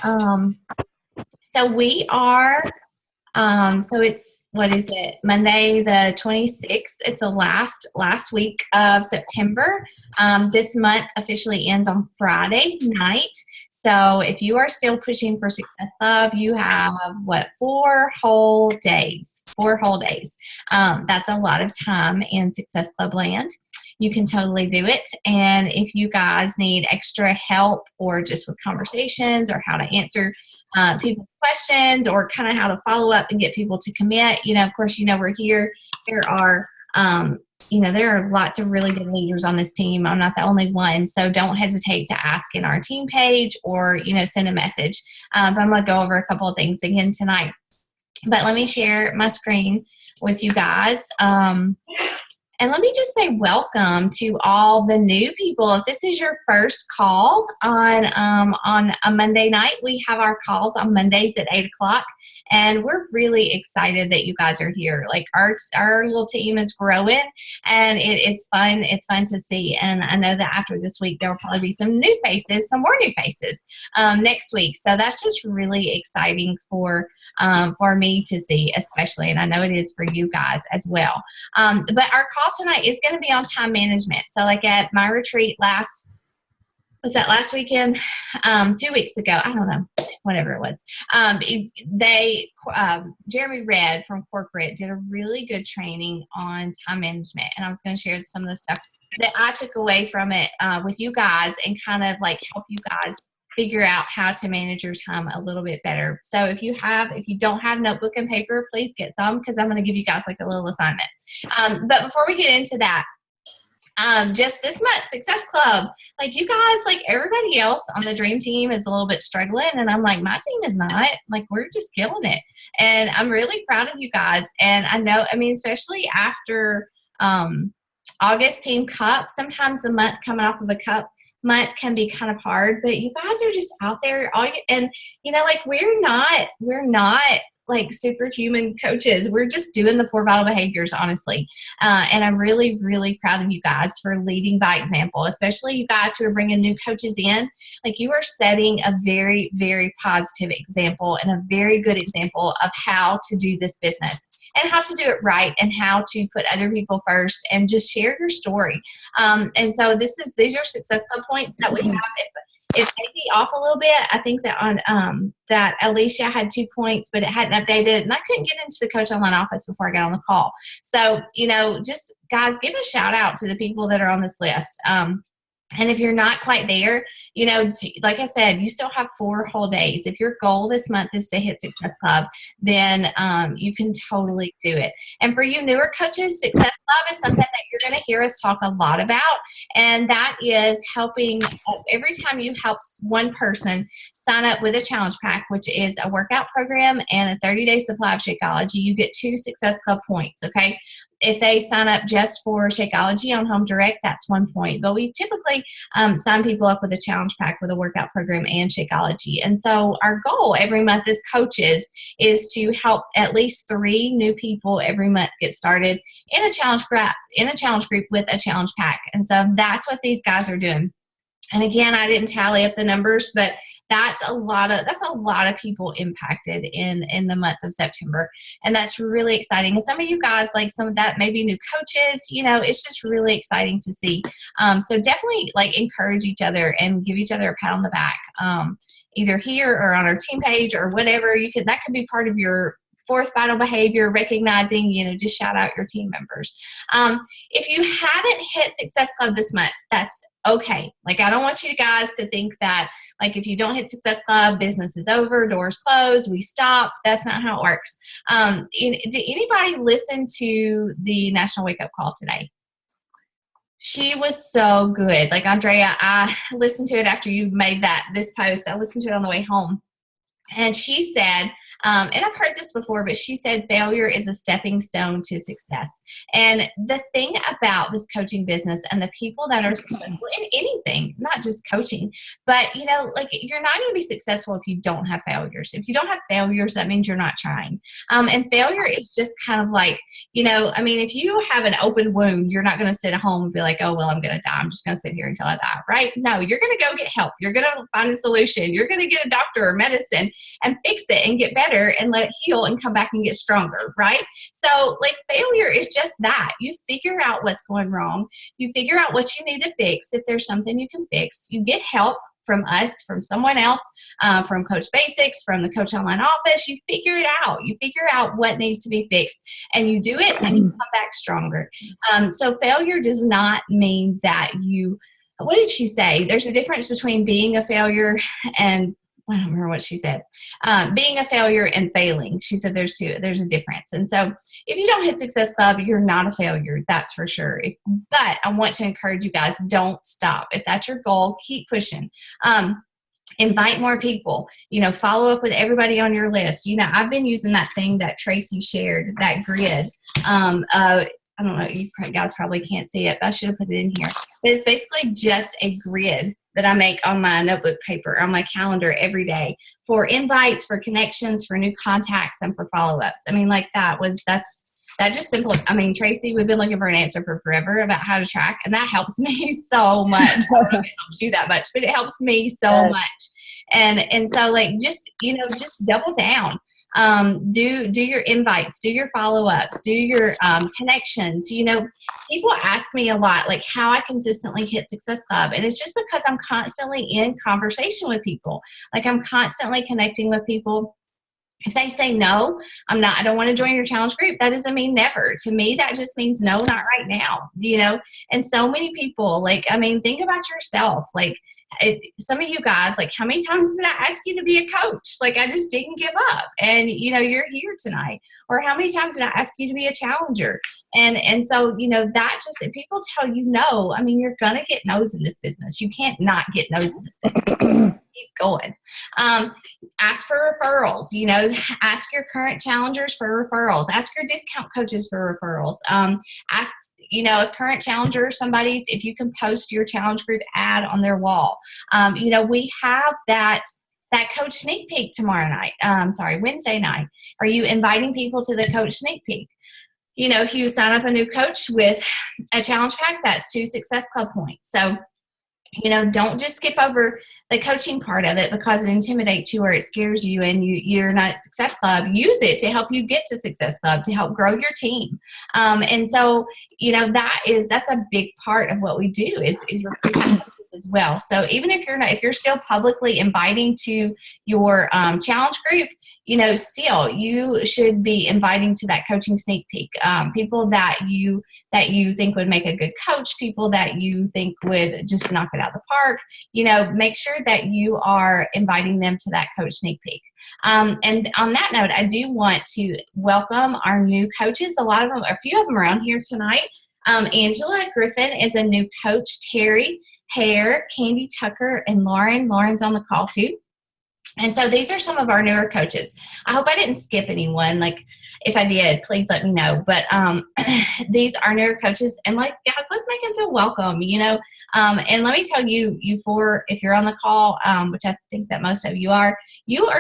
So we are, so it's, what is it? Monday the 26th. It's the last week of September. This month officially ends on Friday night. So if you are still pushing for Success Club, you have what, 4 whole days. 4 whole days. That's a lot of time in Success Club land. You can totally do it. And if you guys need extra help or just with conversations or how to answer people's questions or kind of how to follow up and get people to commit, of course, we're here. There are, there are lots of really good leaders on this team. I'm not the only one. So don't hesitate to ask in our team page or, send a message. But I'm going to go over a couple of things again tonight. But let me share my screen with you guys. And let me just say welcome to all the new people. If this is your first call on a Monday night, we have our calls on Mondays at 8 o'clock. And we're really excited that you guys are here. Like our little team is growing and it's fun. It's fun to see. And I know that after this week, there will probably be some new faces, some more new faces next week. So that's just really exciting for me to see, especially. And I know it is for you guys as well. But our call tonight is going to be on time management. So like at my retreat last weekend? 2 weeks ago. I don't know, whatever it was. Jeremy Red from corporate did a really good training on time management. And I was going to share some of the stuff that I took away from it with you guys and kind of like help you guys figure out how to manage your time a little bit better. So if you don't have notebook and paper, please get some because I'm going to give you guys like a little assignment. But before we get into that, just this month, Success Club, like you guys, like everybody else on the dream team is a little bit struggling. And I'm like, my team is not. Like, we're just killing it. And I'm really proud of you guys. And I know, especially after August Team Cup, sometimes the month coming off of a cup month can be kind of hard, but you guys are just out there and we're not like superhuman coaches. We're just doing the 4 vital behaviors, honestly. And I'm really, really proud of you guys for leading by example, especially you guys who are bringing new coaches in. Like, you are setting a very, very positive example and a very good example of how to do this business and how to do it right and how to put other people first and just share your story. And so these are Success Club points that we have. It's maybe off a little bit. I think that on that Alicia had 2 points, but it hadn't updated, and I couldn't get into the Coach Online office before I got on the call. So, just guys, give a shout out to the people that are on this list. And if you're not quite there, like I said, you still have 4 whole days. If your goal this month is to hit Success Club, then you can totally do it. And for you newer coaches, Success Club is something that you're going to hear us talk a lot about. And that is helping, every time you help one person sign up with a challenge pack, which is a workout program and a 30-day supply of Shakeology, you get 2 Success Club points, okay? If they sign up just for Shakeology on Home Direct, that's 1 point. But we typically sign people up with a challenge pack with a workout program and Shakeology. And so our goal every month as coaches is to help at least 3 new people every month get started in a challenge group with a challenge pack. And so that's what these guys are doing. And again, I didn't tally up the numbers, but that's a lot of people impacted in the month of September. And that's really exciting. And some of you guys, like some of that, maybe new coaches, it's just really exciting to see. So definitely like encourage each other and give each other a pat on the back, either here or on our team page or whatever. That could be part of your 4th vital behavior, recognizing, just shout out your team members. If you haven't hit Success Club this month, that's okay. Like, I don't want you guys to think that, like, if you don't hit Success Club, business is over, doors closed, we stopped. That's not how it works. Did anybody listen to the National Wake Up Call today? She was so good. Like, Andrea, I listened to it after you made this post. I listened to it on the way home. And she said, And I've heard this before, but she said failure is a stepping stone to success. And the thing about this coaching business and the people that are successful in anything, not just coaching, but like you're not going to be successful if you don't have failures. If you don't have failures, that means you're not trying. And failure is just kind of like, if you have an open wound, you're not going to sit at home and be like, oh, well, I'm going to die. I'm just going to sit here until I die, right? No, you're going to go get help. You're going to find a solution. You're going to get a doctor or medicine and fix it and get better and let it heal and come back and get stronger, right? So like failure is just that. You figure out what's going wrong. You figure out what you need to fix. If there's something you can fix, you get help from us, from someone else, from Coach Basics, from the Coach Online office. You figure it out. You figure out what needs to be fixed and you do it and you come back stronger. So failure does not mean that what did she say? There's a difference between being a failure and I don't remember what she said. Being a failure and failing. She said there's a difference. And so if you don't hit Success Club, you're not a failure. That's for sure. But I want to encourage you guys, don't stop. If that's your goal, keep pushing. Invite more people, follow up with everybody on your list. I've been using that thing that Tracy shared, that grid. I don't know, you guys probably can't see it, but I should have put it in here. But it's basically just a grid that I make on my notebook paper, on my calendar every day for invites, for connections, for new contacts, and for follow-ups. That just simple. Tracy, we've been looking for an answer for forever about how to track, and that helps me so much. I don't know if it helps you that much, but it helps me so much. And so like, just double down. Do your invites, do your follow-ups, do your connections. People ask me a lot, like how I consistently hit Success Club. And it's just because I'm constantly in conversation with people. Like I'm constantly connecting with people. If they say, no, I don't want to join your challenge group, that doesn't mean never. To me, that just means no, not right now, And so many people, think about yourself. Some of you guys, how many times did I ask you to be a coach? I just didn't give up. And, you're here tonight. Or how many times did I ask you to be a challenger? And so, that just, if people tell you no, you're going to get no's in this business. You can't not get no's in this business. Keep going. Ask for referrals, ask your current challengers for referrals, ask your discount coaches for referrals, ask, a current challenger, somebody, if you can post your challenge group ad on their wall. We have that coach sneak peek Wednesday night. Are you inviting people to the coach sneak peek? If you sign up a new coach with a challenge pack, that's 2 Success Club points. So, don't just skip over the coaching part of it because it intimidates you or it scares you and you're not at Success Club. Use it to help you get to Success Club, to help grow your team. And so, that's a big part of what we do is recruiting as well. So even if you're still publicly inviting to your challenge group, still you should be inviting to that coaching sneak peek, people that you think would make a good coach, people that you think would just knock it out of the park. Make sure that you are inviting them to that coach sneak peek. And on that note, I do want to welcome our new coaches. A few of them are on here tonight. Angela Griffin is a new coach. Terry Hare, Candy Tucker, and Lauren. Lauren's on the call too. And so these are some of our newer coaches. I hope I didn't skip anyone. If I did, please let me know. But these are newer coaches. And guys, let's make them feel welcome, And let me tell you, if you're on the call, which I think that most of you are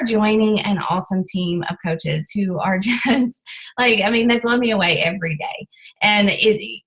joining an awesome team of coaches who are just they blow me away every day. And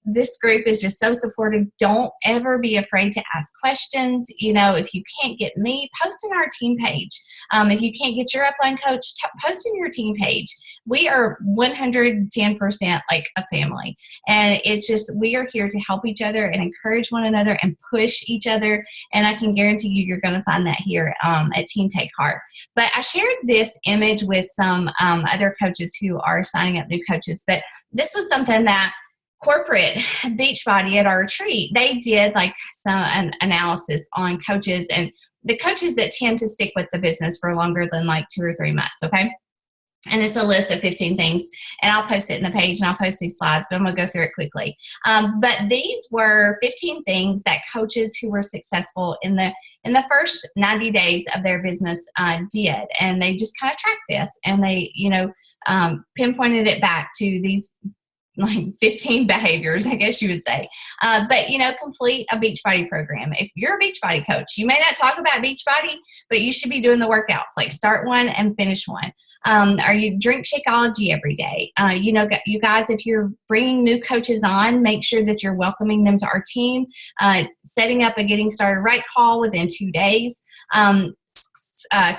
this group is just so supportive. Don't ever be afraid to ask questions. If you can't get me, post in our team page. If you can't get your upline coach, post in your team page. We are 110% like a family. And it's just, we are here to help each other and encourage one another and push each other. And I can guarantee you're going to find that here at Team Take Heart. But I shared this image with some other coaches who are signing up new coaches. But this was something that corporate Beachbody at our retreat, they did an analysis on coaches and the coaches that tend to stick with the business for longer than 2 or 3 months. Okay. And it's a list of 15 things, and I'll post it in the page, and I'll post these slides, but I'm going to go through it quickly. But these were 15 things that coaches who were successful in the first 90 days of their business did, and they just kind of tracked this, and they pinpointed it back to these like 15 behaviors, I guess you would say. But, complete a Beachbody program. If you're a Beachbody coach, you may not talk about Beachbody, but you should be doing the workouts, like start one and finish one. Or you drink Shakeology every day. You guys, if you're bringing new coaches on, make sure that you're welcoming them to our team, setting up a getting started right call within 2 days.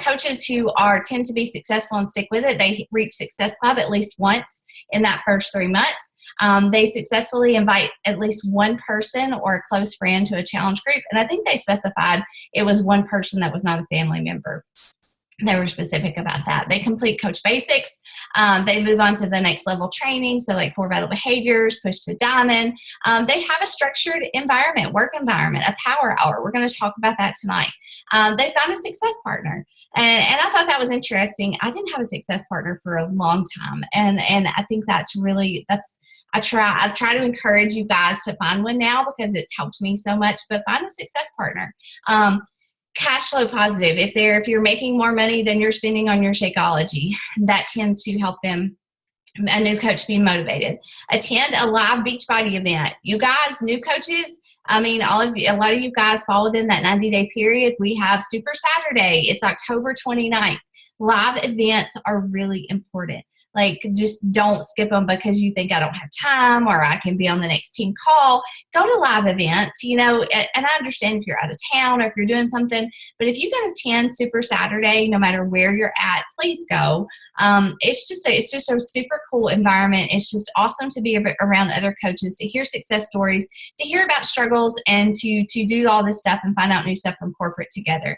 Coaches who tend to be successful and stick with it, they reach Success Club at least once in that first 3 months. They successfully invite at least one person or a close friend to a challenge group. And I think they specified it was one person that was not a family member. They were specific about that. They complete Coach Basics. They move on to the next level training. So like 4 Vital Behaviors, Push to Diamond. They have a structured environment, work environment, a power hour. We're going to talk about that tonight. They found a success partner. And I thought that was interesting. I didn't have a success partner for a long time. And I think I try to encourage you guys to find one now because it's helped me so much, but find a success partner. Cash flow positive. If you're making more money than you're spending on your Shakeology, that tends to help them, a new coach, be motivated. Attend a live Beachbody event. You guys, new coaches, a lot of you guys fall within that 90-day period. We have Super Saturday. It's October 29th. Live events are really important. Like, just don't skip them because you think I don't have time or I can be on the next team call. Go to live events, and I understand if you're out of town or if you're doing something, but if you can attend Super Saturday, no matter where you're at, please go. It's just a super cool environment. It's just awesome to be around other coaches, to hear success stories, to hear about struggles, and to do all this stuff and find out new stuff from corporate together.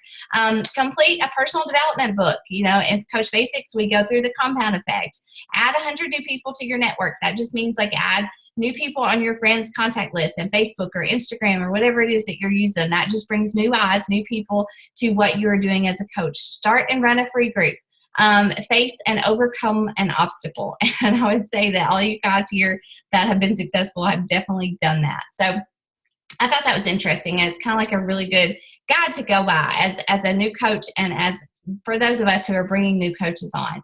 Complete a personal development book. In Coach Basics, we go through the compound effect. Add 100 new people to your network. That just means add new people on your friends' contact list and Facebook or Instagram or whatever it is that you're using. That just brings new eyes, new people to what you're doing as a coach. Start and run a free group. Face and overcome an obstacle. And I would say that all you guys here that have been successful have definitely done that. So I thought that was interesting. It's kind of like a really good guide to go by as a new coach and as for those of us who are bringing new coaches on.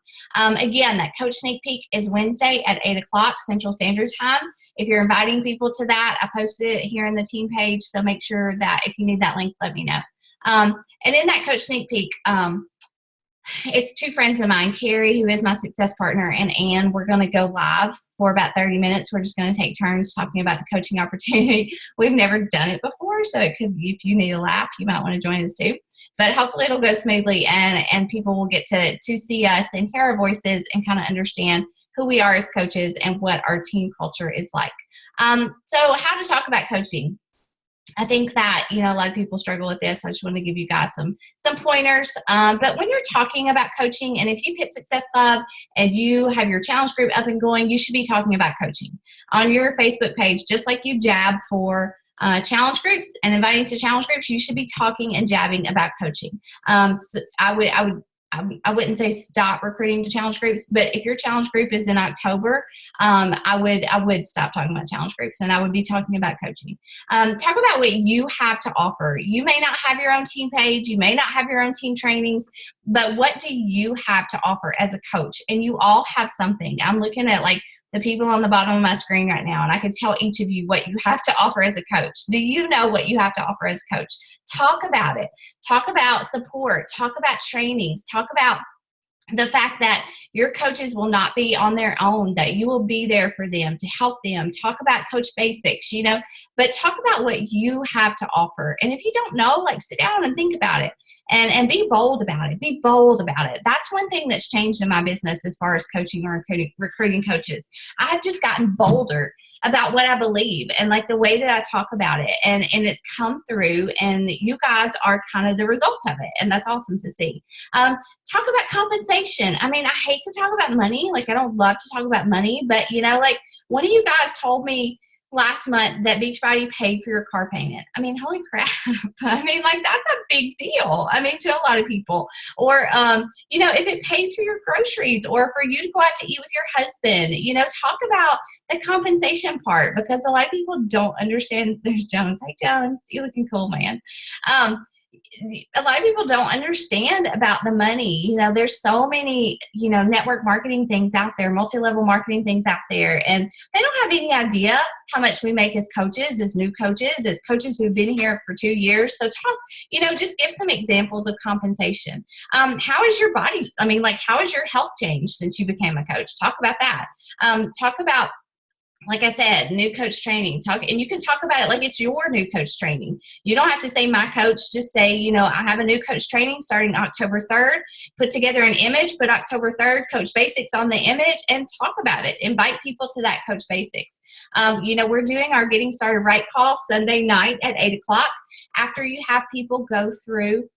Again, that coach sneak peek is Wednesday at 8 o'clock Central Standard Time. If you're inviting people to that, I posted it here in the team page. So make sure that if you need that link, let me know. And in that coach sneak peek, it's 2 friends of mine, Carrie, who is my success partner, and Ann. We're going to go live for about 30 minutes. We're just going to take turns talking about the coaching opportunity. We've never done it before, so it could, if you need a laugh, you might want to join us too. But hopefully it'll go smoothly, and people will get to see us and hear our voices and kind of understand who we are as coaches and what our team culture is like. So how to talk about coaching. I think that, a lot of people struggle with this. I just want to give you guys some pointers. But when you're talking about coaching, and if you've hit Success Club and you have your challenge group up and going, you should be talking about coaching on your Facebook page, just like you jab for challenge groups and inviting to challenge groups. You should be talking and jabbing about coaching. So I wouldn't say stop recruiting to challenge groups, but if your challenge group is in October, I would stop talking about challenge groups and I would be talking about coaching. Talk about what you have to offer. You may not have your own team page, you may not have your own team trainings, but what do you have to offer as a coach? And you all have something. I'm looking at the people on the bottom of my screen right now, and I could tell each of you what you have to offer as a coach. Do you know what you have to offer as a coach? Talk about it. Talk about support. Talk about trainings. Talk about the fact that your coaches will not be on their own, that you will be there for them to help them. Talk about Coach Basics, but talk about what you have to offer. And if you don't know, sit down and think about it. And be bold about it. Be bold about it. That's one thing that's changed in my business as far as coaching or recruiting coaches. I have just gotten bolder about what I believe and the way that I talk about it. And it's come through, and you guys are kind of the result of it. And that's awesome to see. Talk about compensation. I hate to talk about money. I don't love to talk about money, but one of you guys told me last month that Beachbody paid for your car payment. I mean, holy crap. I mean, like, that's a big deal. I mean, to a lot of people. Or, you know, if it pays for your groceries or for you to go out to eat with your husband, you know, talk about the compensation part, because a lot of people don't understand. There's Jones. Hey, Jones, you looking cool, man. A lot of people don't understand about the money. You know, there's so many, you know, network marketing things out there, multi-level marketing things out there, and they don't have any idea how much we make as coaches, as new coaches, as coaches who've been here for 2 years. So talk, you know, just give some examples of compensation. How is your body? I mean, like, how has your health changed since you became a coach? Talk about that. Talk about, like I said, new coach training. And you can talk about it like it's your new coach training. You don't have to say my coach. Just say, you know, I have a new coach training starting October 3rd. Put together an image, put October 3rd, Coach Basics on the image, and talk about it. Invite people to that Coach Basics. You know, we're doing our Getting Started Right call Sunday night at 8 o'clock. After you have people go through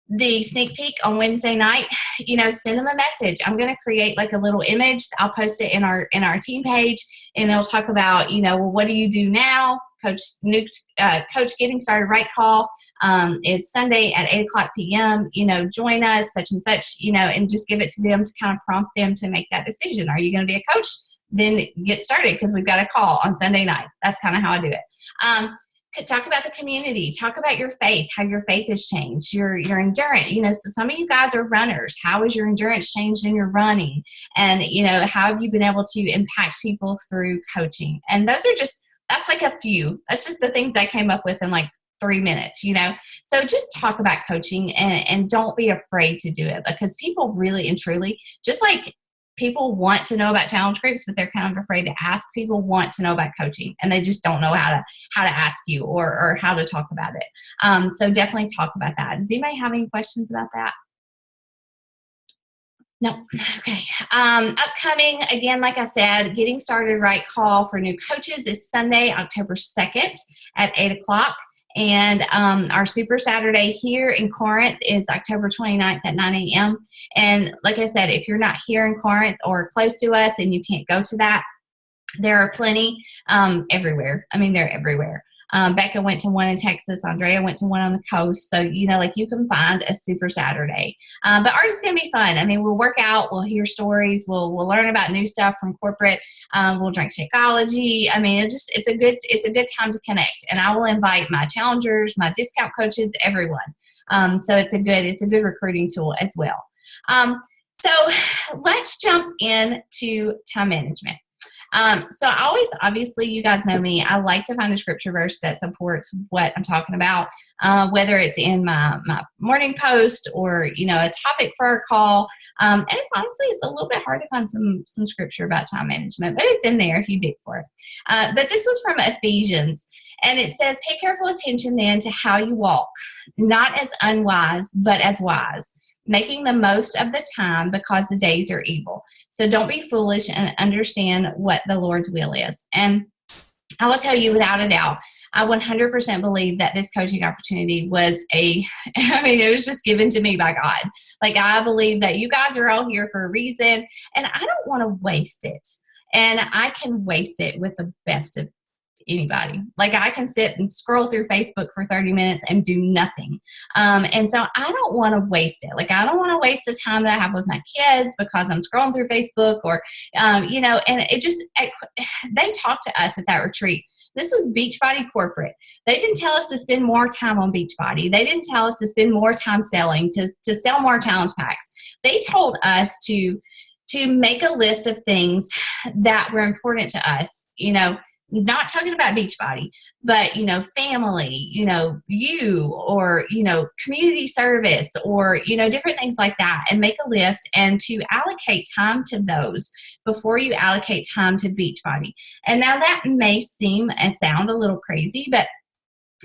the sneak peek on Wednesday night, you know, send them a message. I'm going to create like a little image. I'll post it in our team page, and it'll talk about, you know, well, what do you do now? Coach Getting Started Right call is Sunday at 8 o'clock p.m. You know, join us, such and such, you know, and just give it to them to kind of prompt them to make that decision. Are you going to be a coach? Then get started, because we've got a call on Sunday night. That's kind of how I do it. Talk about the community. Talk about your faith, how your faith has changed, your endurance. You know, so some of you guys are runners. How has your endurance changed in your running? And, you know, how have you been able to impact people through coaching? And those are just, that's like a few. That's just the things I came up with in like 3 minutes, you know. So just talk about coaching, and don't be afraid to do it, because people really and truly, just like people want to know about challenge groups, but they're kind of afraid to ask. People want to know about coaching, and they just don't know how to ask you or how to talk about it. So definitely talk about that. Does anybody have any questions about that? No. Okay. Upcoming, again, like I said, Getting Started Right call for new coaches is Sunday, October 2nd at 8 o'clock. And our Super Saturday here in Corinth is October 29th at 9 a.m. And like I said, if you're not here in Corinth or close to us and you can't go to that, there are plenty everywhere. I mean, they're everywhere. Becca went to one in Texas. Andrea went to one on the coast. So, you know, like, you can find a Super Saturday. But ours is going to be fun. I mean, we'll work out. We'll hear stories. We'll learn about new stuff from corporate. We'll drink Shakeology. I mean, it's a good time to connect. And I will invite my challengers, my discount coaches, everyone. So it's a good recruiting tool as well. So let's jump into time management. So I always, obviously, you guys know me, I like to find a scripture verse that supports what I'm talking about, whether it's in my morning post or, you know, a topic for our call. And it's a little bit hard to find some scripture about time management, but it's in there if you dig for it. But this was from Ephesians, and it says, pay careful attention then to how you walk, not as unwise, but as wise, making the most of the time, because the days are evil. So don't be foolish, and understand what the Lord's will is. And I will tell you, without a doubt, I 100% believe that this coaching opportunity was it was just given to me by God. Like, I believe that you guys are all here for a reason, and I don't want to waste it. And I can waste it with the best of anybody. Like, I can sit and scroll through Facebook for 30 minutes and do nothing. And so I don't want to waste it. Like, I don't want to waste the time that I have with my kids because I'm scrolling through Facebook or, you know, and they talked to us at that retreat. This was Beachbody corporate. They didn't tell us to spend more time on Beachbody. They didn't tell us to spend more time selling, to sell more challenge packs. They told us to make a list of things that were important to us, you know, not talking about Beachbody, but, you know, family, you know, or, you know, community service, or, you know, different things like that, and make a list and to allocate time to those before you allocate time to Beachbody. And now that may seem and sound a little crazy, but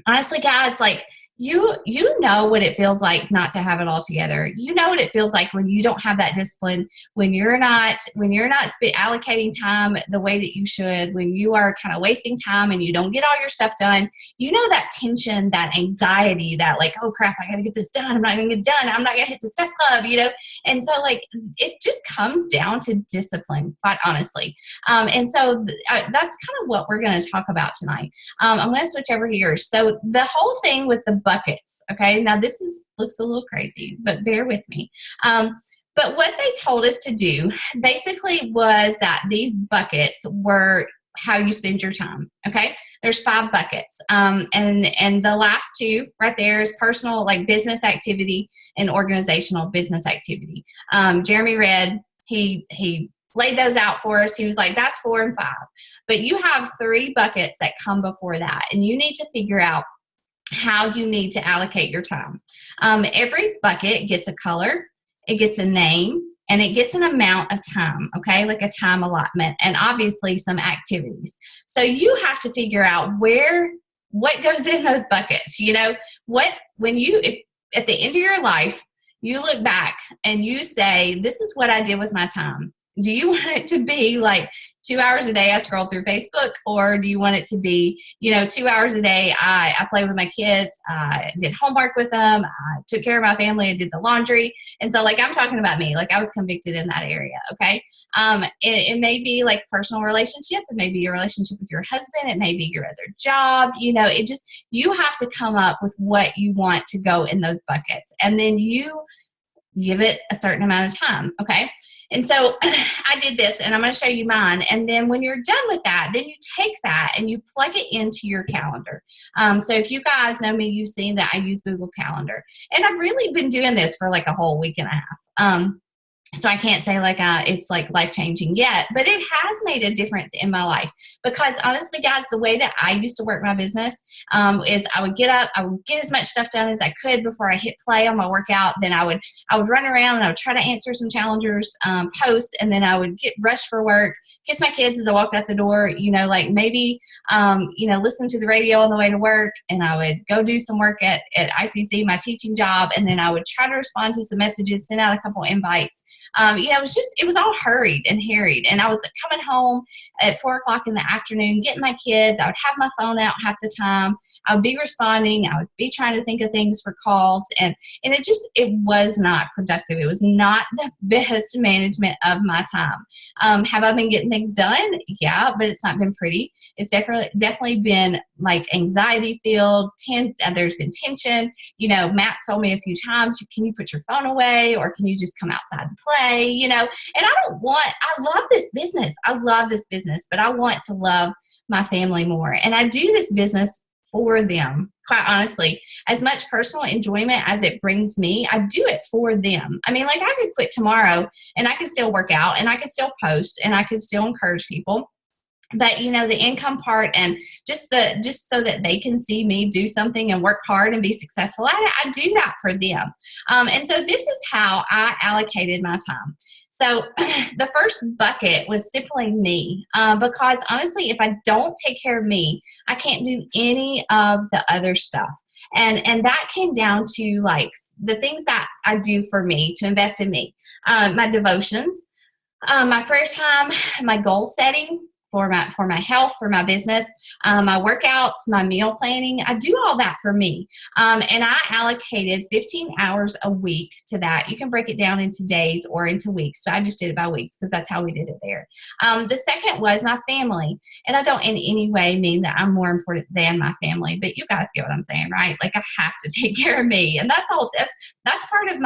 honestly, guys, like, you know what it feels like not to have it all together. You know what it feels like when you don't have that discipline, when you're not allocating time the way that you should, when you are kind of wasting time and you don't get all your stuff done. You know, that tension, that anxiety, that like, oh crap, I got to get this done. I'm not going to get done. I'm not going to hit Success Club, you know? And so like, it just comes down to discipline, quite honestly. And so that's kind of what we're going to talk about tonight. I'm going to switch over here. So the whole thing with the buckets, okay, now this looks a little crazy, but bear with me. But what they told us to do basically was that these buckets were how you spend your time, okay? There's 5 buckets. And the last 2 right there is personal, like business activity, and organizational business activity. Jeremy Red, he laid those out for us. He was like, that's 4 and 5. But you have 3 buckets that come before that, and you need to figure out how you need to allocate your time. Every bucket gets a color, it gets a name, and it gets an amount of time, okay, like a time allotment, and obviously some activities. So you have to figure out what goes in those buckets. You know, if at the end of your life, you look back and you say, this is what I did with my time. Do you want it to be like 2 hours a day I scroll through Facebook, or do you want it to be, 2 hours a day I play with my kids, I did homework with them, I took care of my family, I did the laundry. And so like, I'm talking about me, like I was convicted in that area. Okay. It may be like personal relationship. It may be your relationship with your husband. It may be your other job. You have to come up with what you want to go in those buckets, and then you give it a certain amount of time. Okay. And so I did this, and I'm going to show you mine. And then when you're done with that, then you take that and you plug it into your calendar. So if you guys know me, you've seen that I use Google Calendar. And I've really been doing this for like a whole week and a half. So I can't say like it's like life-changing yet, but it has made a difference in my life, because honestly, guys, the way that I used to work my business is I would get up, I would get as much stuff done as I could before I hit play on my workout. Then I would run around and I would try to answer some challengers posts, and then I would get rushed for work, kiss my kids as I walked out the door, like maybe, listen to the radio on the way to work, and I would go do some work at ICC, my teaching job, and then I would try to respond to some messages, send out a couple invites. It was all hurried and harried. And I was coming home at 4:00 in the afternoon, getting my kids. I would have my phone out half the time. I would be responding. I would be trying to think of things for calls. And it was not productive. It was not the best management of my time. Have I been getting things done? Yeah, but it's not been pretty. It's definitely been like anxiety filled. There's been tension. Matt told me a few times, can you put your phone away, or can you just come outside and play? And I love this business. But I want to love my family more. And I do this business for them, quite honestly. As much personal enjoyment as it brings me, I do it for them. I mean, like I could quit tomorrow and I could still work out and I could still post and I could still encourage people. But the income part, and just so that they can see me do something and work hard and be successful, I do that for them. And so this is how I allocated my time. So the first bucket was simply me, because honestly, if I don't take care of me, I can't do any of the other stuff. And that came down to like the things that I do for me to invest in me, my devotions, my prayer time, my goal setting for my health, for my business, my workouts, my meal planning. I do all that for me. And I allocated 15 hours a week to that. You can break it down into days or into weeks. So I just did it by weeks because that's how we did it there. The second was my family. And I don't in any way mean that I'm more important than my family, but you guys get what I'm saying, right? Like I have to take care of me. And that's part of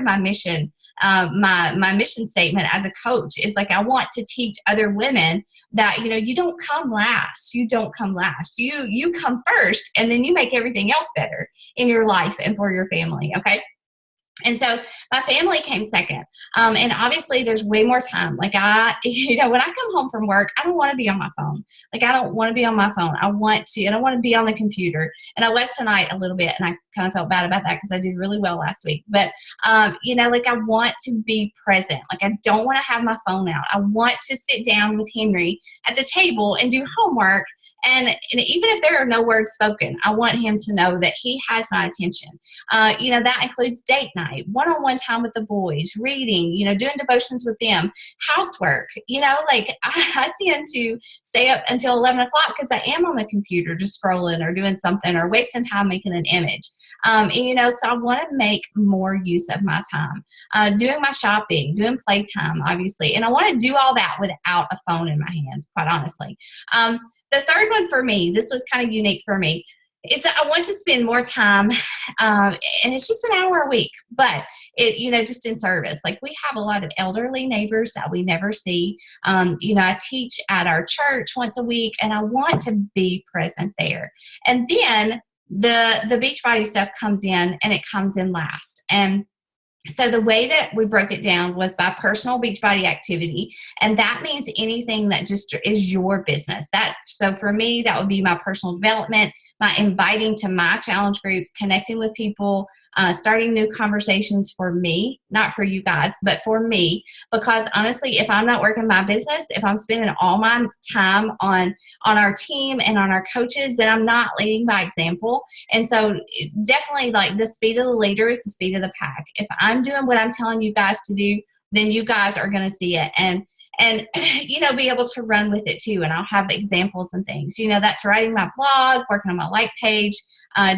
my mission. My mission statement as a coach is like, I want to teach other women that, you don't come last. You don't come last. You come first, and then you make everything else better in your life and for your family. Okay. And so my family came second. And obviously there's way more time. Like when I come home from work, I don't want to be on my phone. Like I don't want to be on my phone. I want to be on the computer. And I was tonight a little bit, and I kind of felt bad about that because I did really well last week. But, like I want to be present. Like I don't want to have my phone out. I want to sit down with Henry at the table and do homework And even if there are no words spoken, I want him to know that he has my attention. That includes date night, one-on-one time with the boys, reading, doing devotions with them, housework. Like I tend to stay up until 11 o'clock because I am on the computer just scrolling or doing something or wasting time making an image. So I want to make more use of my time, doing my shopping, doing playtime, obviously. And I want to do all that without a phone in my hand, quite honestly. The third one for me, this was kind of unique for me, is that I want to spend more time, and it's just an hour a week, but just in service. Like we have a lot of elderly neighbors that we never see. I teach at our church once a week, and I want to be present there. And then the Beachbody stuff comes in, and it comes in last. And so the way that we broke it down was by personal Beachbody activity. And that means anything that just is your business. So for me, that would be my personal development, my inviting to my challenge groups, connecting with people, starting new conversations for me, not for you guys, but for me. Because honestly, if I'm not working my business, if I'm spending all my time on our team and on our coaches, then I'm not leading by example. And so definitely, like, the speed of the leader is the speed of the pack. If I'm doing what I'm telling you guys to do, then you guys are going to see it. And be able to run with it too. And I'll have examples and things. That's writing my blog, working on my like page,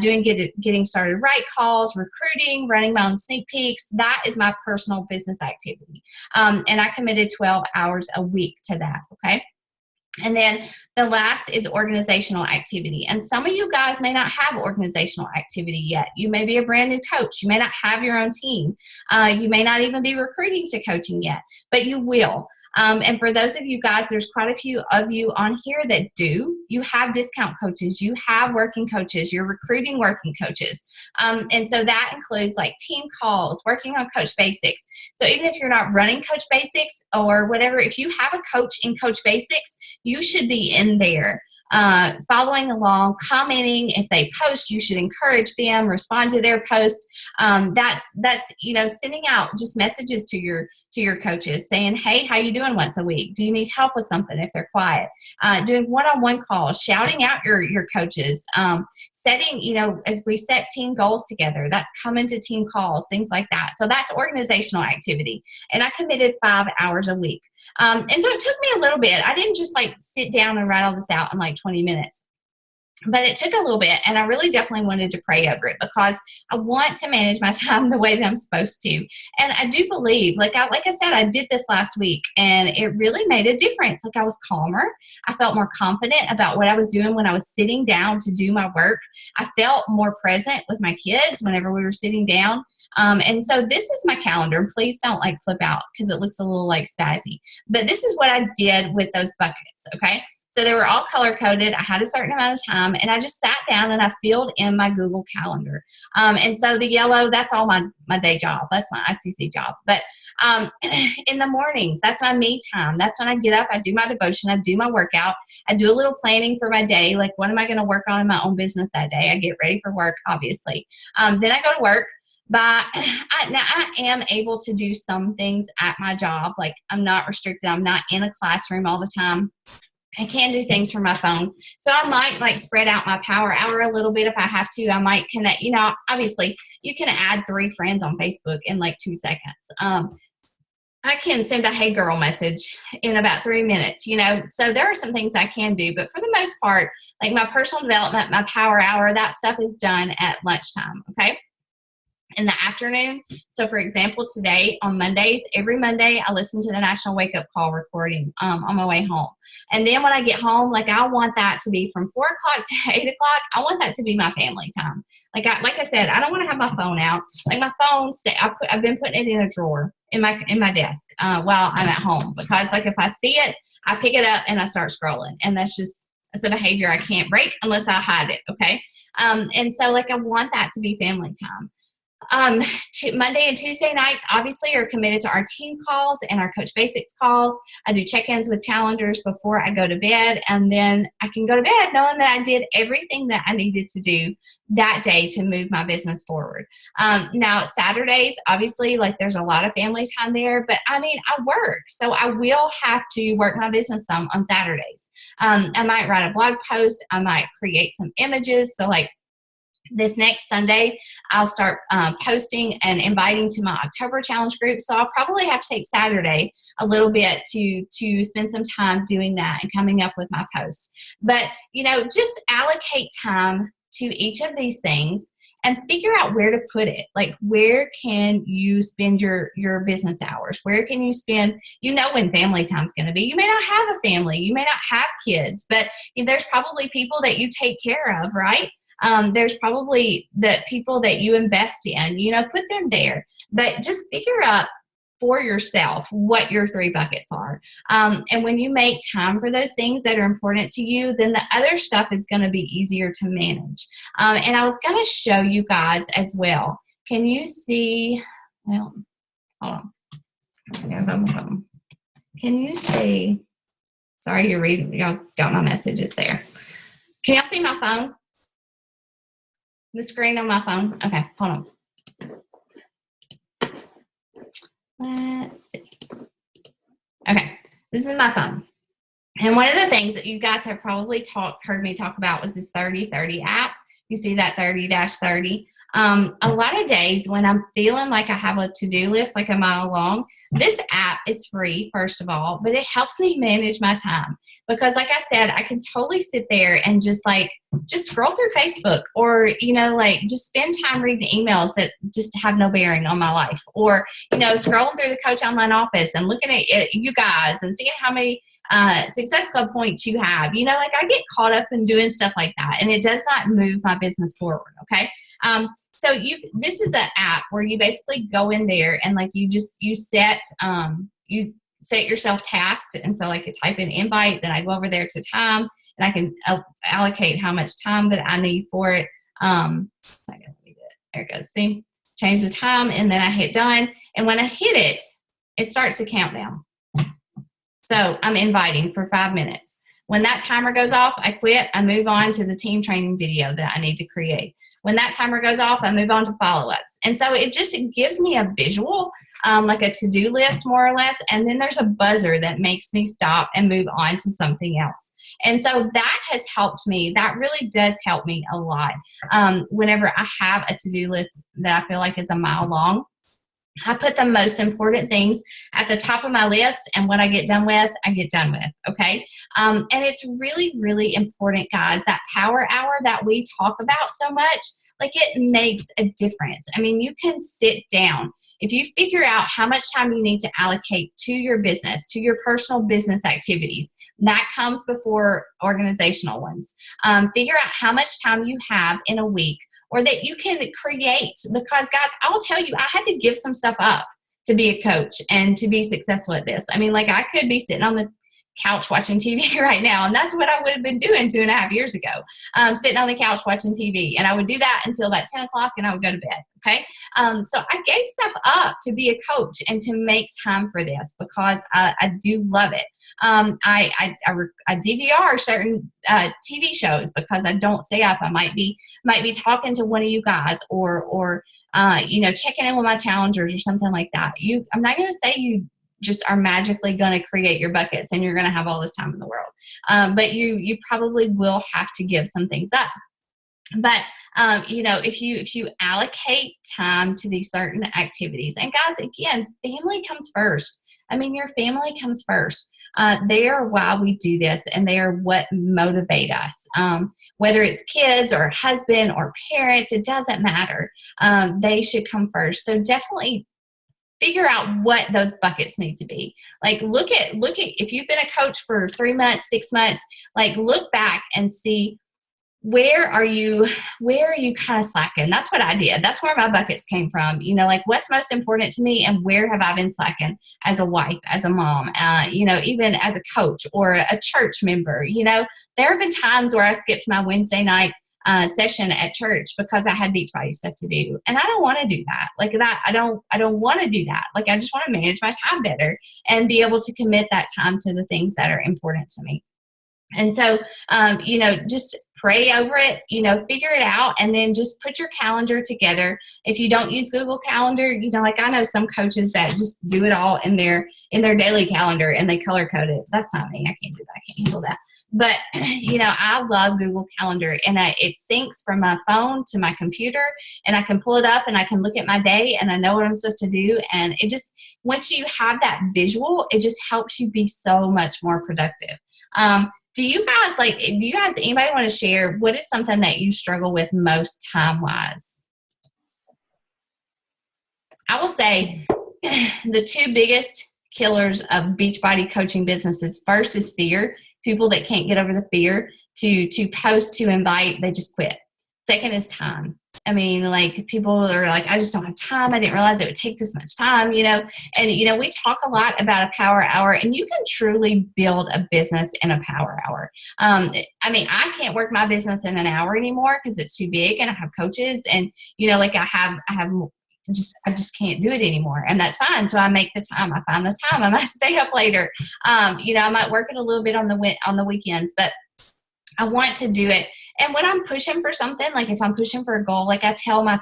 doing getting started right calls, recruiting, running my own sneak peeks. That is my personal business activity. And I committed 12 hours a week to that. Okay. And then the last is organizational activity. And some of you guys may not have organizational activity yet. You may be a brand new coach. You may not have your own team. You may not even be recruiting to coaching yet, but you will. And for those of you guys, there's quite a few of you on here that do. You have discount coaches. You have working coaches. You're recruiting working coaches. And so that includes like team calls, working on Coach Basics. So even if you're not running Coach Basics or whatever, if you have a coach in Coach Basics, you should be in there. Following along, commenting. If they post, you should encourage them, respond to their post. That's sending out just messages to your coaches saying, hey, how you doing once a week? Do you need help with something if they're quiet? Doing one-on-one calls, shouting out your coaches, setting, as we set team goals together, that's coming to team calls, things like that. So that's organizational activity. And I committed 5 hours a week. And so it took me a little bit. I didn't just like sit down and write all this out in like 20 minutes. But it took a little bit, and I really definitely wanted to pray over it because I want to manage my time the way that I'm supposed to. And I do believe, like I said, I did this last week, and it really made a difference. Like I was calmer. I felt more confident about what I was doing when I was sitting down to do my work. I felt more present with my kids whenever we were sitting down. And so this is my calendar. Please don't like flip out because it looks a little like spazzy. But this is what I did with those buckets, okay? So they were all color-coded. I had a certain amount of time, and I just sat down and I filled in my Google Calendar. And so the yellow, that's all my day job. That's my ICC job. But in the mornings, that's my me time. That's when I get up, I do my devotion, I do my workout, I do a little planning for my day. Like, what am I going to work on in my own business that day? I get ready for work, obviously. Then I go to work. But now I am able to do some things at my job. Like, I'm not restricted. I'm not in a classroom all the time. I can do things from my phone. So I might like spread out my power hour a little bit if I have to. I might connect, obviously you can add 3 friends on Facebook in like 2 seconds. I can send a hey girl message in about 3 minutes, so there are some things I can do, but for the most part, like my personal development, my power hour, that stuff is done at lunchtime. Okay. In the afternoon. So for example, today on Mondays, every Monday, I listen to the National Wake Up Call recording on my way home. And then when I get home, like I want that to be from 4 o'clock to 8 o'clock. I want that to be my family time. Like I said, I don't want to have my phone out. Like my phone, I've been putting it in a drawer in my desk while I'm at home, because like if I see it, I pick it up and I start scrolling. And that's a behavior I can't break unless I hide it. Okay. And so like I want that to be family time. Monday and Tuesday nights obviously are committed to our team calls and our Coach Basics calls. I do check-ins with challengers before I go to bed, and then I can go to bed knowing that I did everything that I needed to do that day to move my business forward. Now Saturdays, obviously, like there's a lot of family time there, but I mean, I work, so I will have to work my business some on Saturdays. I might write a blog post. I might create some images. So like, this next Sunday, I'll start posting and inviting to my October challenge group. So I'll probably have to take Saturday a little bit to spend some time doing that and coming up with my posts. But, you know, just allocate time to each of these things and figure out where to put it. Like, where can you spend your business hours? Where can you spend, you know, when family time's going to be? You may not have a family. You may not have kids, but there's probably people that you take care of, right? There's probably the people that you invest in, you know, put them there, but just figure out for yourself what your 3 buckets are. And when you make time for those things that are important to you, then the other stuff is going to be easier to manage. And I was going to show you guys as well. Can you see, well, hold on. Can you see, sorry, you're reading, y'all got my messages there. Can y'all see my phone? The screen on my phone? Okay, hold on. Let's see. Okay, this is my phone. And one of the things that you guys have probably heard me talk about was this 30/30 app. You see that 30-30. A lot of days when I'm feeling like I have a to-do list like a mile long, this app is free, first of all, but it helps me manage my time. Because like I said, I can totally sit there and just scroll through Facebook, or, you know, like just spend time reading emails that just have no bearing on my life, or, you know, scrolling through the Coach Online office and looking at you guys and seeing how many Success Club points you have. You know, like I get caught up in doing stuff like that, and it does not move my business forward. Okay. So this is an app where you basically go in there and like you set yourself tasks. And so like you type in invite, then I go over there to time, and I can allocate how much time that I need for it. There it goes. See, change the time, and then I hit done. And when I hit it, it starts to count down. So I'm inviting for 5 minutes. When that timer goes off, I quit. I move on to the team training video that I need to create. When that timer goes off, I move on to follow-ups. And so it gives me a visual, like a to-do list more or less. And then there's a buzzer that makes me stop and move on to something else. And so that has helped me. That really does help me a lot. Whenever I have a to-do list that I feel like is a mile long, I put the most important things at the top of my list, and what I get done with, I get done with, okay? And it's really, really important, guys, that power hour that we talk about so much, like it makes a difference. I mean, you can sit down. If you figure out how much time you need to allocate to your business, to your personal business activities, that comes before organizational ones. Figure out how much time you have in a week, or that you can create. Because guys, I will tell you, I had to give some stuff up to be a coach and to be successful at this. I mean, like I could be sitting on the couch watching TV right now, and that's what I would have been doing 2.5 years ago, sitting on the couch watching TV. And I would do that until about 10 o'clock, and I would go to bed. Okay. So I gave stuff up to be a coach and to make time for this, because I do love it. I DVR certain TV shows because I don't stay up. I might be talking to one of you guys, or you know, checking in with my challengers or something like that. I'm not going to say you just are magically going to create your buckets and you're going to have all this time in the world. But you probably will have to give some things up. But, you know, if you allocate time to these certain activities, and guys, again, family comes first. I mean, your family comes first. They are why we do this, and they are what motivate us. Whether it's kids or husband or parents, it doesn't matter. They should come first. So definitely figure out what those buckets need to be. Like look at if you've been a coach for 3 months, 6 months, like look back and see where are you kind of slacking. That's what I did. That's where my buckets came from. You know, like what's most important to me, and where have I been slacking as a wife, as a mom, you know, even as a coach or a church member. You know, there have been times where I skipped my Wednesday night session at church because I had Beachbody stuff to do. And I don't want to do that. Like that, I don't want to do that. Like I just want to manage my time better and be able to commit that time to the things that are important to me. And so, just pray over it, figure it out, and then just put your calendar together. If you don't use Google Calendar, like I know some coaches that just do it all in their daily calendar and they color code it. That's not me. I can't do that. I can't handle that. But, I love Google Calendar, and it syncs from my phone to my computer, and I can pull it up and I can look at my day and I know what I'm supposed to do. And it just, once you have that visual, it just helps you be so much more productive. Do you guys anybody want to share what is something that you struggle with most time-wise? I will say the two biggest killers of Beachbody coaching businesses, first is fear. People that can't get over the fear to post, to invite, they just quit. Second is time. I mean, like people are like, I just don't have time. I didn't realize it would take this much time, and, we talk a lot about a power hour, and you can truly build a business in a power hour. I can't work my business in an hour anymore because it's too big and I have coaches and, I just can't do it anymore. And that's fine. So I make the time, I find the time, I might stay up later. I might work it a little bit on the weekends, but I want to do it. And when I'm pushing for something, like if I'm pushing for a goal, like I tell Matt,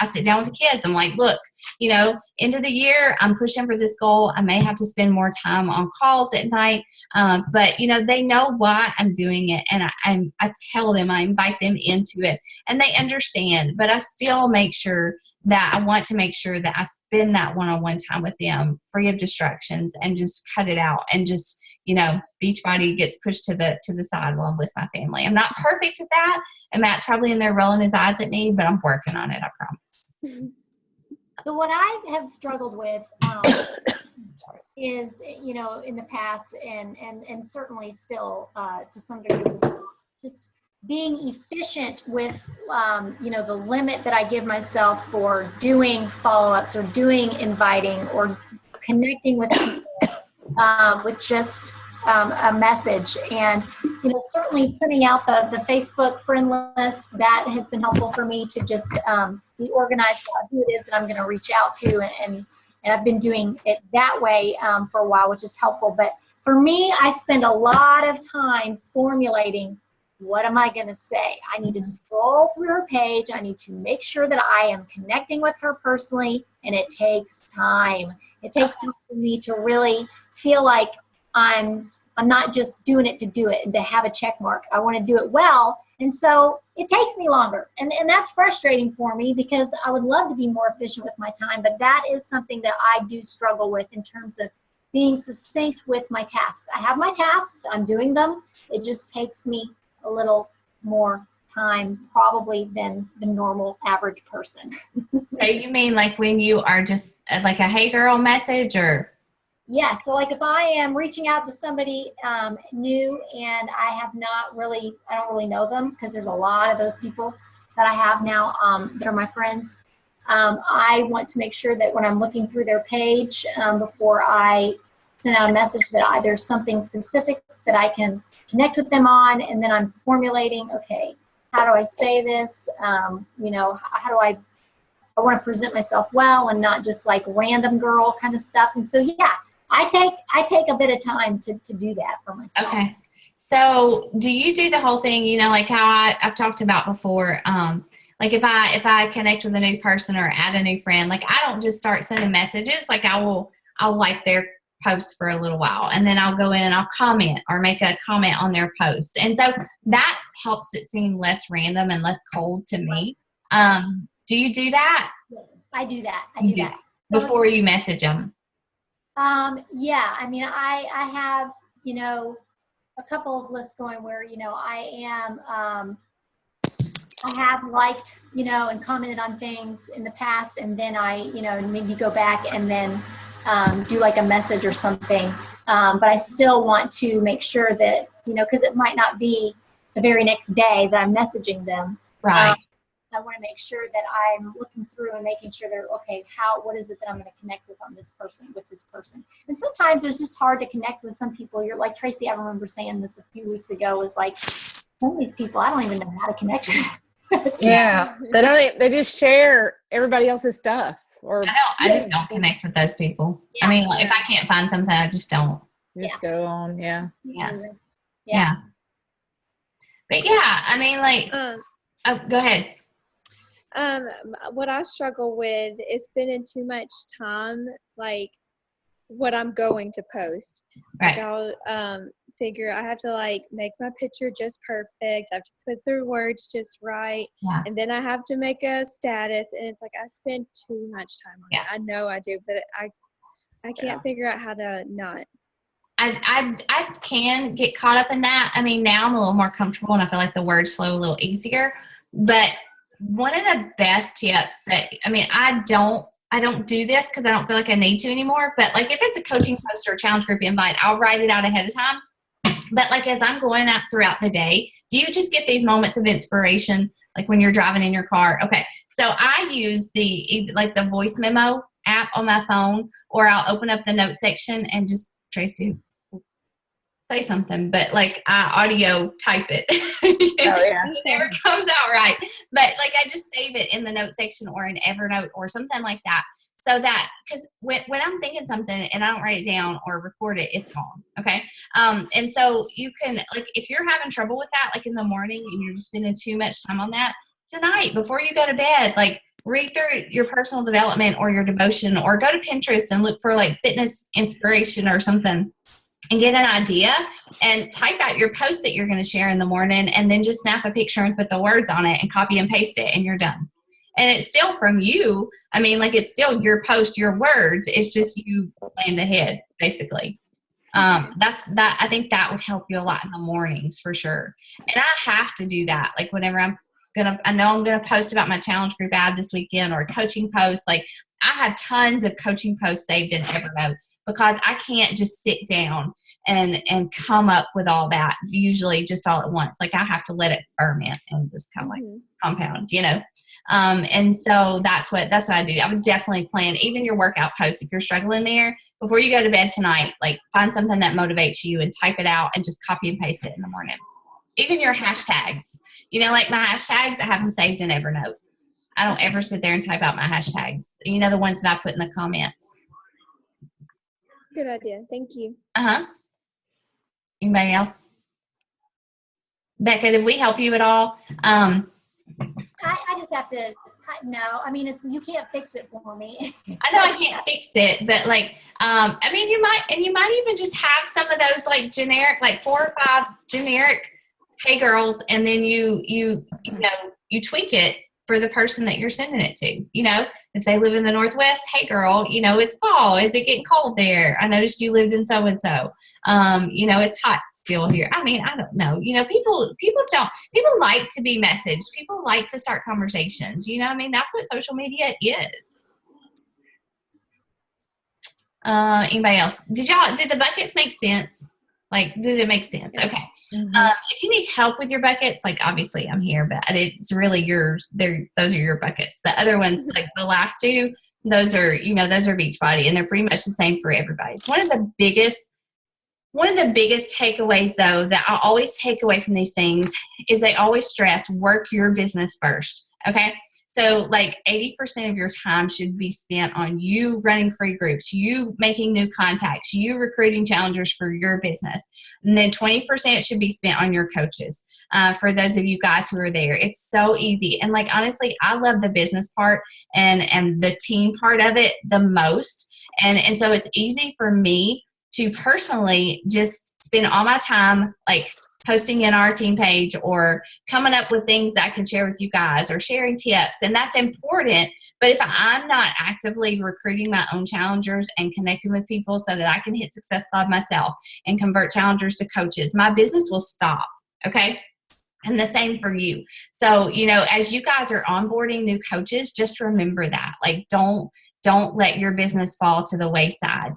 I sit down with the kids. I'm like, look, end of the year, I'm pushing for this goal. I may have to spend more time on calls at night. But they know why I'm doing it. And I tell them, I invite them into it and they understand, but I still make sure that I want to make sure that I spend that one-on-one time with them free of distractions and just cut it out and just, Beachbody gets pushed to the side while I'm with my family. I'm not perfect at that. And Matt's probably in there rolling his eyes at me, but I'm working on it. I promise. So what I have struggled with is, in the past and certainly still to some degree, just being efficient with, the limit that I give myself for doing follow-ups or doing inviting or connecting with people with just a message. And, certainly putting out the Facebook friend list, that has been helpful for me to just be organized about who it is that I'm going to reach out to. And I've been doing it that way for a while, which is helpful. But for me, I spend a lot of time formulating, what am I going to say? I need to scroll through her page. I need to make sure that I am connecting with her personally, and it takes time. It takes time for me to really feel like I'm not just doing it to do it and to have a check mark. I want to do it well. And so it takes me longer. And that's frustrating for me because I would love to be more efficient with my time, but that is something that I do struggle with in terms of being succinct with my tasks. I have my tasks, I'm doing them. It just takes me a little more time probably than the normal average person. So you mean like when you are just like a hey girl message or? Yeah, so like if I am reaching out to somebody new and I don't really know them, because there's a lot of those people that I have now that are my friends. I want to make sure that when I'm looking through their page before I send out a message that there's something specific that I can connect with them on, and then I'm formulating, okay, how do I say this? How do I want to present myself well and not just like random girl kind of stuff. And so, yeah, I take a bit of time to do that for myself. Okay. So do you do the whole thing, like how I've talked about before, like if I connect with a new person or add a new friend, like I don't just start sending messages, like I'll like their posts for a little while and then I'll go in and I'll comment or make a comment on their posts. And so that helps it seem less random and less cold to me. Do you do that? I do that. I do that. Before you message them? Yeah, I mean, I have, a couple of lists going where, I have liked, and commented on things in the past, and then I, maybe go back and then do like a message or something. But I still want to make sure that, because it might not be the very next day that I'm messaging them. Right. I want to make sure that I'm looking through and making sure they're okay. What is it that I'm going to connect with with this person? And sometimes it's just hard to connect with some people. You're like Tracy. I remember saying this a few weeks ago. Was like, Some of these people, I don't even know how to connect with. Yeah. They just share everybody else's stuff. Or I just don't connect with those people. Yeah. I mean, like, if I can't find something, I just don't. just go on. Yeah. Yeah. But yeah, I mean, like, oh, go ahead. What I struggle with is spending too much time, like what I'm going to post. Right. Like I'll figure I have to like make my picture just perfect. I have to put the words just right. Yeah. And then I have to make a status, and it's like I spend too much time on it. I know I do, but I can't figure out how to not. I can get caught up in that. I mean, now I'm a little more comfortable and I feel like the words flow a little easier. But one of the best tips that, I mean, I don't do this because I don't feel like I need to anymore. But like if it's a coaching post or a challenge group invite, I'll write it out ahead of time. But like as I'm going out throughout the day, do you just get these moments of inspiration like when you're driving in your car? Okay. So I use the voice memo app on my phone, or I'll open up the note section and just Tracy say something, but like I audio type it. It never comes out right. But like I just save it in the note section or in Evernote or something like that. So that, because when I'm thinking something and I don't write it down or record it, it's gone. Okay. And so you can, like, if you're having trouble with that, like in the morning and you're just spending too much time on that, tonight before you go to bed, like read through your personal development or your devotion, or go to Pinterest and look for like fitness inspiration or something, and get an idea and type out your post that you're going to share in the morning, and then just snap a picture and put the words on it and copy and paste it, and you're done. And it's still from you. I mean, like, it's still your post, your words. It's just you planned ahead, basically. I think that would help you a lot in the mornings for sure. And I have to do that. Like whenever I know I'm going to post about my challenge group ad this weekend, or a coaching post, like I have tons of coaching posts saved in Evernote, because I can't just sit down and come up with all that usually just all at once. Like I have to let it ferment and just kind of like compound, and so that's what I do. I would definitely plan even your workout post. If you're struggling there, before you go to bed tonight, like find something that motivates you and type it out and just copy and paste it in the morning. Even your hashtags, like my hashtags, I have them saved in Evernote. I don't ever sit there and type out my hashtags. The ones that I put in the comments. Good idea. Thank you. Anybody else? Becca, did we help you at all? I just have to, no, I mean, you can't fix it for me. I know I can't fix it, but like, I mean, you might even just have some of those like generic, like 4 or 5 generic, hey girls, and then you tweak it for the person that you're sending it to. If they live in the Northwest, hey girl, it's fall. Is it getting cold there? I noticed you lived in so-and-so. It's hot still here. I mean, I don't know. People like to be messaged. People like to start conversations. I mean, that's what social media is. Anybody else? Did the buckets make sense? Like, did it make sense? Okay. If you need help with your buckets, like obviously I'm here, but it's really yours. Those are your buckets. The other ones, like the last 2, those are Beachbody, and they're pretty much the same for everybody. It's one of the biggest takeaways though, that I always take away from these things is they always stress work your business first. Okay. So like 80% of your time should be spent on you running free groups, you making new contacts, you recruiting challengers for your business. And then 20% should be spent on your coaches. For those of you guys who are there, it's so easy. And like, honestly, I love the business part and the team part of it the most. And so it's easy for me to personally just spend all my time like posting in our team page or coming up with things that I can share with you guys or sharing tips. And that's important. But if I'm not actively recruiting my own challengers and connecting with people so that I can hit Success Club myself and convert challengers to coaches, my business will stop. Okay. And the same for you. So, as you guys are onboarding new coaches, just remember that. Like, don't let your business fall to the wayside.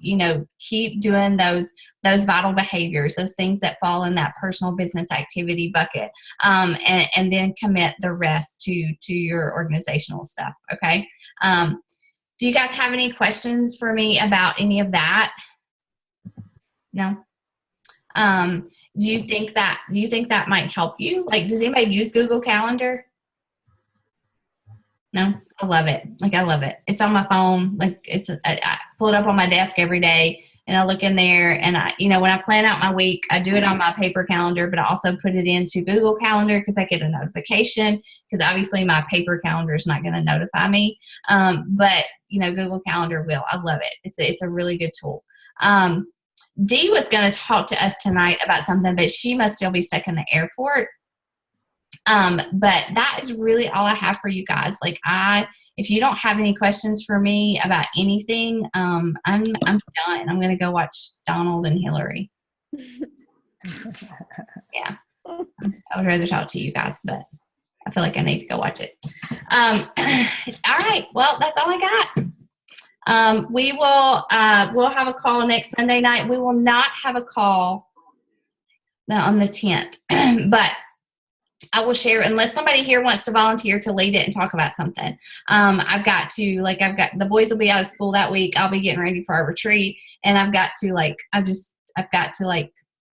Keep doing those vital behaviors, those things that fall in that personal business activity bucket, and then commit the rest to your organizational stuff. Okay. Do you guys have any questions for me about any of that? No. You think that might help you? Like, does anybody use Google Calendar? No, I love it. I love it. It's on my phone. I pull it up on my desk every day, and I look in there, and when I plan out my week, I do it on my paper calendar, but I also put it into Google Calendar because I get a notification, because obviously my paper calendar is not going to notify me. But Google Calendar will. I love it. It's a really good tool. Dee was going to talk to us tonight about something, but she must still be stuck in the airport. But that is really all I have for you guys. If you don't have any questions for me about anything, I'm done. I'm going to go watch Donald and Hillary. Yeah. I would rather talk to you guys, but I feel like I need to go watch it. All right. Well, that's all I got. We'll have a call next Monday night. We will not have a call on the 10th, but I will share, unless somebody here wants to volunteer to lead it and talk about something. I've got the boys will be out of school that week. I'll be getting ready for our retreat, and I've got to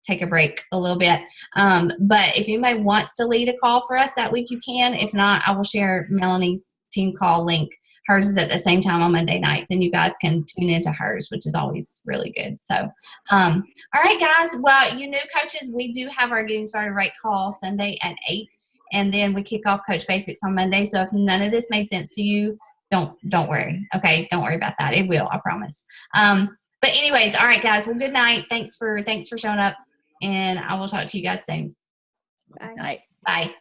take a break a little bit. But if anybody wants to lead a call for us that week, you can. If not, I will share Melanie's team call link. Hers is at the same time on Monday nights, and you guys can tune into hers, which is always really good. So, all right, guys. Well, you new coaches, we do have our Getting Started Right call Sunday at 8, and then we kick off Coach Basics on Monday. So if none of this made sense to you, don't worry. Okay, don't worry about that. It will, I promise. But anyways, all right, guys. Well, good night. Thanks for showing up, and I will talk to you guys soon. Bye. Night. Bye.